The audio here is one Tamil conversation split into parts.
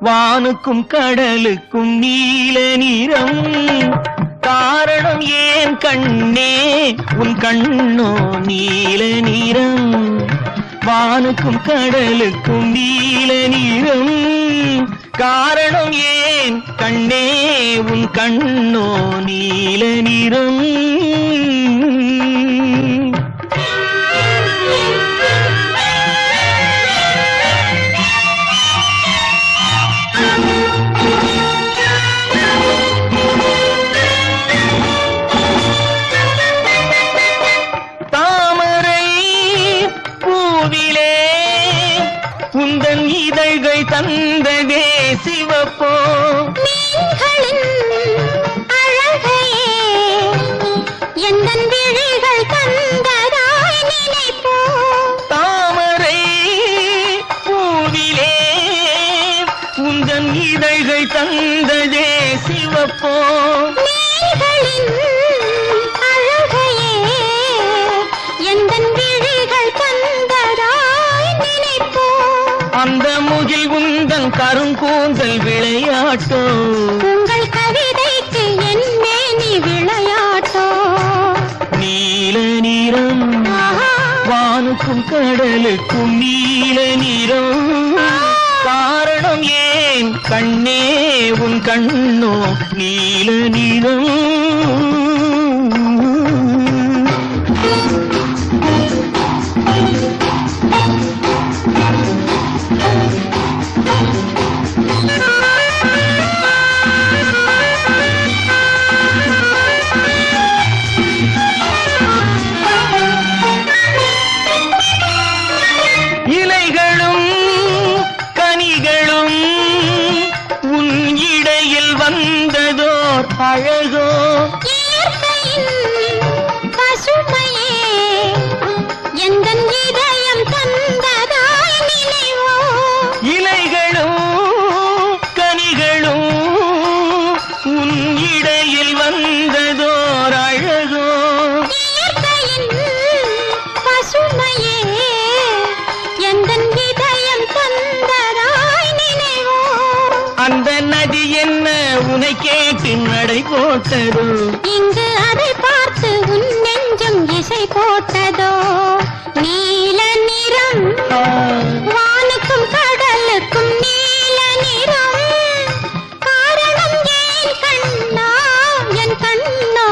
வானுக்கும் கடலுக்கும் நீல நிறம் காரணம் ஏன் கண்ணே உன் கண்ணோ நீல நிறம் வானுக்கும் கடலுக்கும் நீல நிறம் காரணம் ஏன் கண்ணே உன் கண்ணோ நீல நிறம் உந்தன் இதழ்கள் தந்ததே சிவப்போ அழகையே எந்தன் விழிகள் தந்ததாய் நினைப்போ தாமரை பூவிலே உந்தன் இதழ்கள் தந்ததே சிவப்போ அழகையே எந்தன் விழிகள் தந்ததாய் நினைப்போ அந்த முகில் உந்தன் கருங்கூந்தல் விளையாட்டோ உங்கள் கவிதைக்கு என் மேனி விளையாட்டோ நீல நிறம் வானுக்கும் கடலுக்கும் நீல நிறம் காரணம் ஏன் கண்ணே உன் கண்ணோ நீல நிறம் இலைகளும் கனிகளும் உன் இடையில் வந்ததோர் அழகோ பசுமையே எந்தன் இதயம் தந்ததாய் நினைவோ இலைகளும் கனிகளும் உன் இடையில் வந்ததோர் அழகோ பசுமையே எந்தன் இதயம் தந்ததாய் நினைவோ அந்த நதி என்ன உனை கேட்டு நடை போட்டதோ இங்கு அதை பார்த்து உன் நெஞ்சம் இசை போட்டதோ நீல நிறம் வானுக்கும் கடலுக்கும் நீல நிறம் காரணம் ஏன் கண்ணா என் கண்ணோ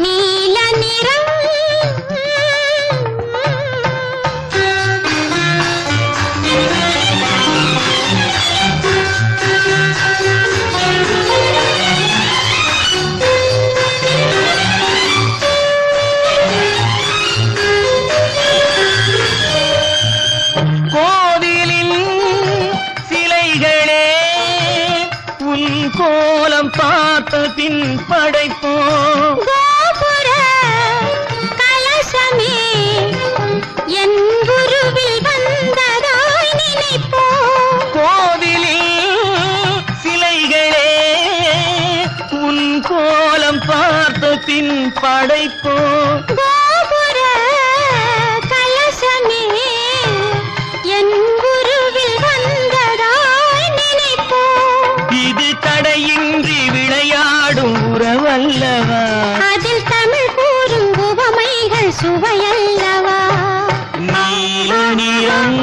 நீல நிறம் கோவிலின் சிலைகளே உன் கோலம் பார்த்த பின் படைப்போ கோபுர கலசமே என் குருவில் வந்ததாய் நினைப்போ கோவிலில் சிலைகளே உன் கோலம் பார்த்த பின் படைப்போ கோபுர கலசமே என் குருவில் வந்ததாய் நினைப்போ இது தடையின்றி விளையாடும் உறவல்லவா அதில் தமிழ் கூறும் உவமைகள் சுவையல்லவா நீல நிறம்